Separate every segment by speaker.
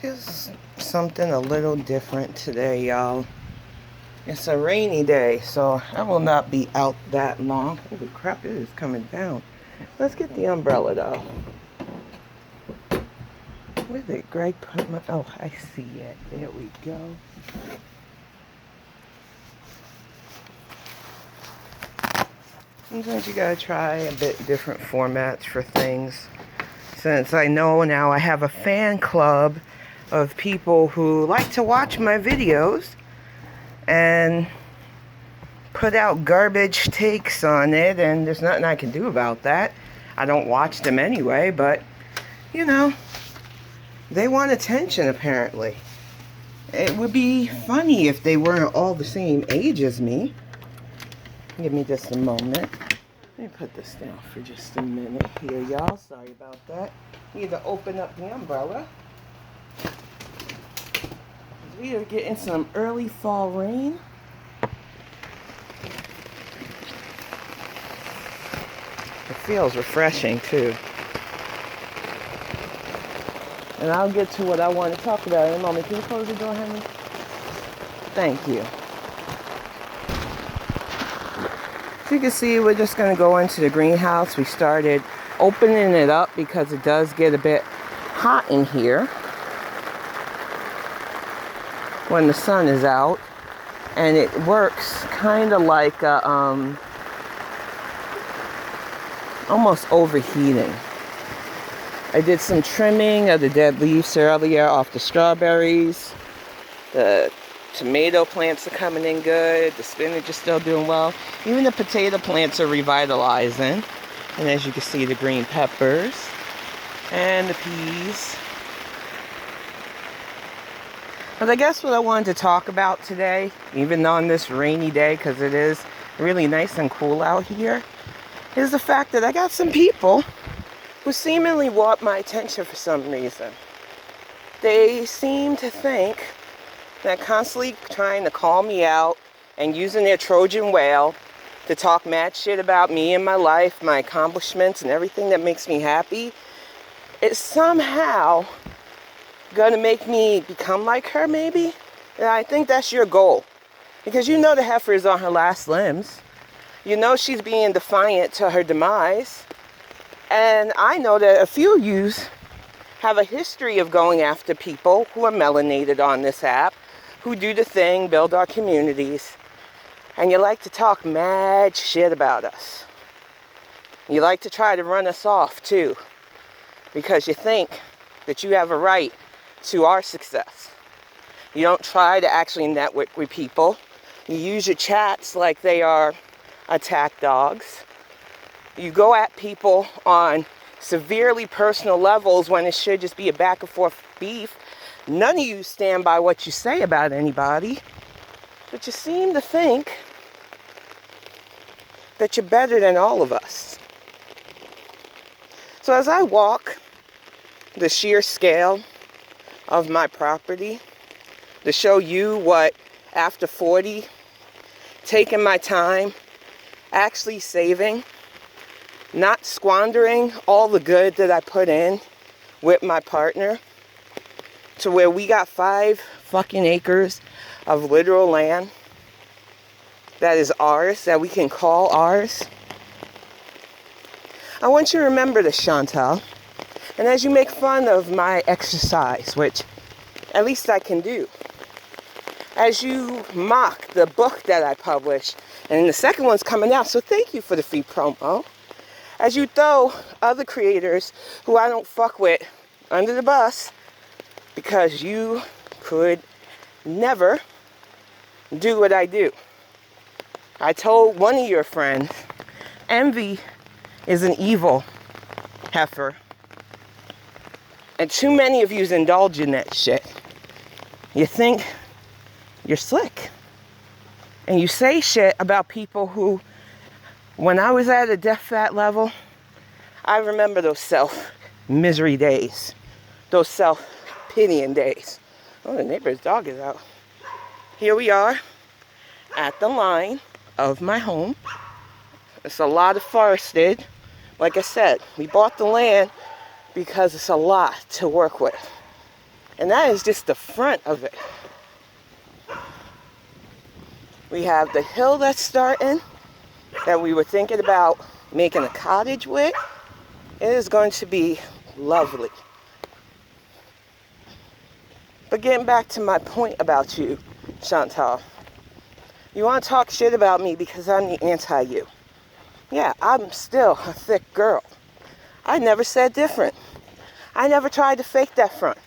Speaker 1: It's something a little different today, y'all. It's a rainy day, so I will not be out that long. Holy crap, it is coming down. Let's get the umbrella, though. Where did Greg put my... Oh, I see it. There we go. Sometimes you gotta try a bit different formats for things. Since I know now I have a fan club of people who like to watch my videos and put out garbage takes on it, and there's nothing I can do about that. I don't watch them anyway, but you know, they want attention apparently. It would be funny if they weren't all the same age as me. Give me just a moment. Let me put this down for just a minute here, y'all. Sorry about that. Need to open up the umbrella. We are getting some early fall rain. It feels refreshing too. And I'll get to what I want to talk about in a moment. Can you close the door, honey? Thank you. So you can see we're just going to go into the greenhouse. We started opening it up because it does get a bit hot in here when the sun is out, and it works kind of like almost overheating. I did some trimming of the dead leaves earlier off the strawberries. The tomato plants are coming in good. The spinach is still doing well. Even the potato plants are revitalizing. And as you can see, the green peppers and the peas. But I guess what I wanted to talk about today, even on this rainy day, because it is really nice and cool out here, is the fact that I got some people who seemingly want my attention for some reason. They seem to think that constantly trying to call me out and using their Trojan whale to talk mad shit about me and my life, my accomplishments, and everything that makes me happy, it's somehow gonna make me become like her, maybe. And I think that's your goal, because you know the heifer is on her last limbs. You know she's being defiant to her demise. And I know that a few of you have a history of going after people who are melanated on this app, who do the thing, build our communities, and you like to talk mad shit about us. You like to try to run us off too, because you think that you have a right to our success. You don't try to actually network with people. You use your chats like they are attack dogs. You go at people on severely personal levels when it should just be a back and forth beef. None of you stand by what you say about anybody, but you seem to think that you're better than all of us. So as I walk the sheer scale of my property to show you what, after 40, taking my time, actually saving, not squandering all the good that I put in with my partner, to where we got 5 fucking acres of literal land that is ours, that we can call ours. I want you to remember this, Chantal. And as you make fun of my exercise, which at least I can do, as you mock the book that I published, and the second one's coming out, so thank you for the free promo. As you throw other creators who I don't fuck with under the bus, because you could never do what I do. I told one of your friends, envy is an evil heifer. And too many of you indulge in that shit. You think you're slick. And you say shit about people who, when I was at a death fat level, I remember those self-misery days. Those self-pitying days. Oh, the neighbor's dog is out. Here we are at the line of my home. It's a lot of forested. Like I said, we bought the land because it's a lot to work with. And that is just the front of it. We have the hill that's starting that we were thinking about making a cottage with. It is going to be lovely. But getting back to my point about you, Chantal. You want to talk shit about me because I'm the anti-you. Yeah, I'm still a thick girl. I never said different. I never tried to fake that front.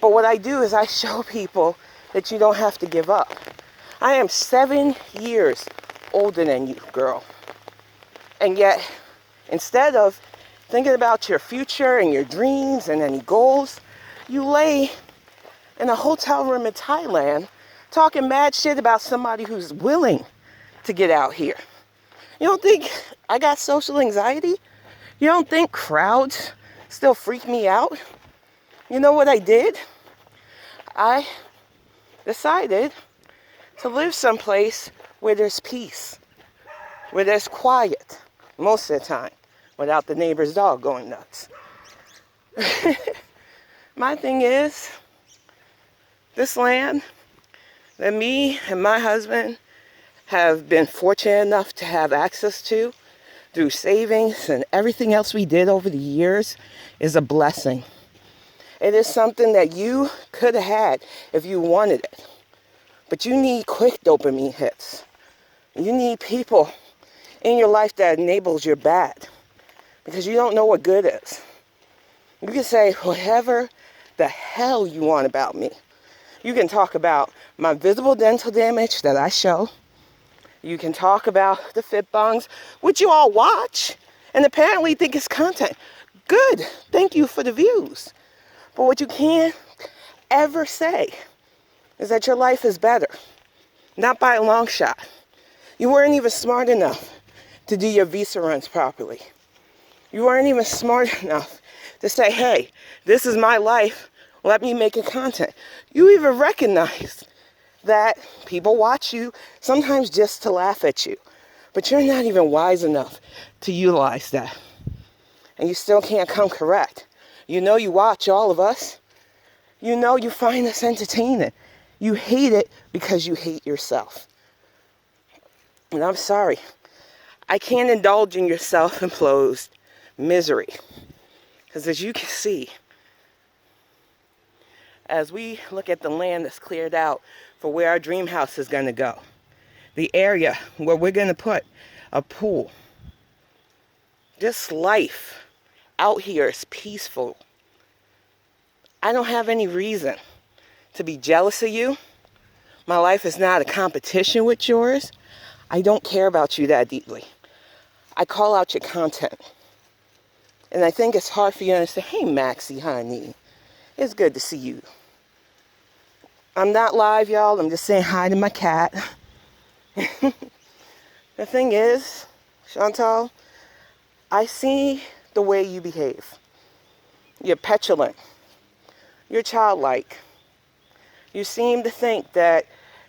Speaker 1: But what I do is I show people that you don't have to give up. I am 7 years older than you, girl. And yet, instead of thinking about your future and your dreams and any goals, you lay in a hotel room in Thailand talking mad shit about somebody who's willing to get out here. You don't think I got social anxiety? You don't think crowds still freak me out? You know what I did? I decided to live someplace where there's peace, where there's quiet, most of the time, without the neighbor's dog going nuts. My thing is, this land that me and my husband have been fortunate enough to have access to through savings and everything else we did over the years is a blessing. It is something that you could have had if you wanted it. But you need quick dopamine hits. You need people in your life that enables your bad. Because you don't know what good is. You can say whatever the hell you want about me. You can talk about my visible dental damage that I show. You can talk about the Fitbangs, which you all watch and apparently think is content. Good. Thank you for the views. But what you can't ever say is that your life is better. Not by a long shot. You weren't even smart enough to do your visa runs properly. You weren't even smart enough to say, hey, this is my life. Let me make a content. You even recognize that people watch you sometimes just to laugh at you. But you're not even wise enough to utilize that. And you still can't come correct. You know you watch all of us. You know you find us entertaining. You hate it because you hate yourself. And I'm sorry. I can't indulge in your self-imposed misery. Because as you can see, as we look at the land that's cleared out for where our dream house is going to go, the area where we're going to put a pool, this life out here is peaceful. I don't have any reason to be jealous of you. My life is not a competition with yours. I don't care about you that deeply. I call out your content. And I think it's hard for you to say, hey, Maxie, honey, it's good to see you. I'm not live, y'all. I'm just saying hi to my cat. The thing is, Chantal, I see the way you behave. You're petulant. You're childlike. You seem to think that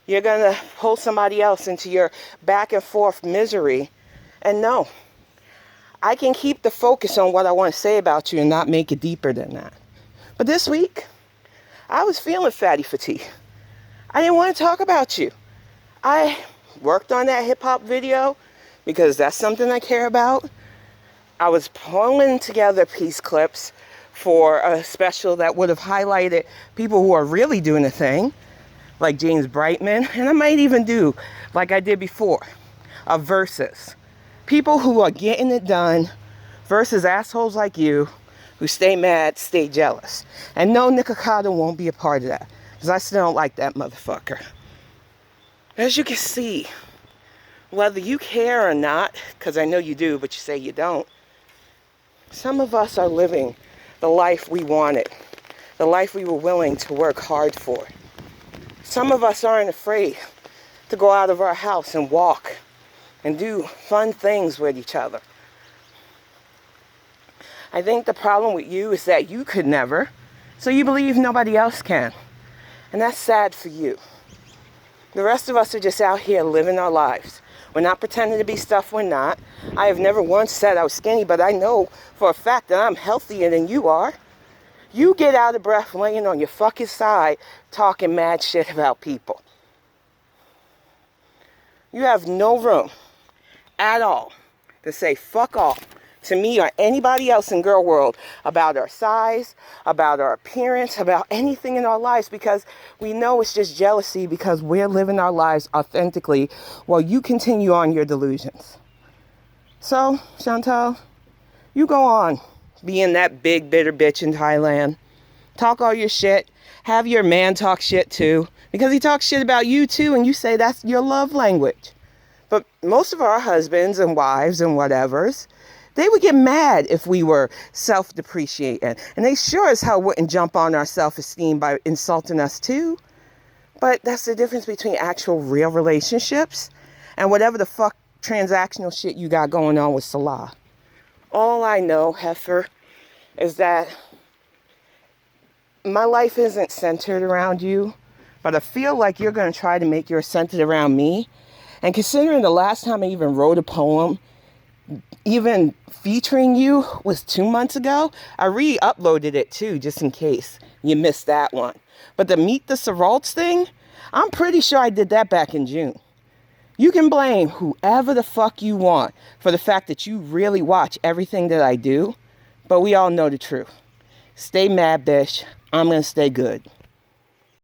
Speaker 1: you're going to pull somebody else into your back and forth misery. And no, I can keep the focus on what I want to say about you and not make it deeper than that. But this week, I was feeling fatty fatigue. I didn't want to talk about you. I worked on that hip hop video because that's something I care about. I was pulling together piece clips for a special that would have highlighted people who are really doing a thing, like James Brightman. And I might even do, like I did before, a versus. People who are getting it done versus assholes like you who stay mad, stay jealous. And no, Nikocado won't be a part of that because I still don't like that motherfucker. As you can see, whether you care or not, because I know you do, but you say you don't, some of us are living the life we wanted, the life we were willing to work hard for. Some of us aren't afraid to go out of our house and walk and do fun things with each other. I think the problem with you is that you could never, so you believe nobody else can. And that's sad for you. The rest of us are just out here living our lives. We're not pretending to be stuff we're not. I have never once said I was skinny, but I know for a fact that I'm healthier than you are. You get out of breath laying on your fucking side talking mad shit about people. You have no room at all to say fuck off to me or anybody else in girl world about our size, about our appearance, about anything in our lives, because we know it's just jealousy because we're living our lives authentically while you continue on your delusions. So, Chantal, you go on being that big bitter bitch in Thailand. Talk all your shit. Have your man talk shit too, because he talks shit about you too, and you say that's your love language. But most of our husbands and wives and whatevers, they would get mad if we were self-depreciating. And they sure as hell wouldn't jump on our self-esteem by insulting us too. But that's the difference between actual real relationships and whatever the fuck transactional shit you got going on with Salah. All I know, heifer, is that my life isn't centered around you, but I feel like you're going to try to make yours centered around me. And considering the last time I even wrote a poem, even featuring you, was 2 months ago, I re-uploaded it too, just in case you missed that one. But the Meet the Saralts thing, I'm pretty sure I did that back in June. You can blame whoever the fuck you want for the fact that you really watch everything that I do, but we all know the truth. Stay mad, bitch. I'm gonna stay good.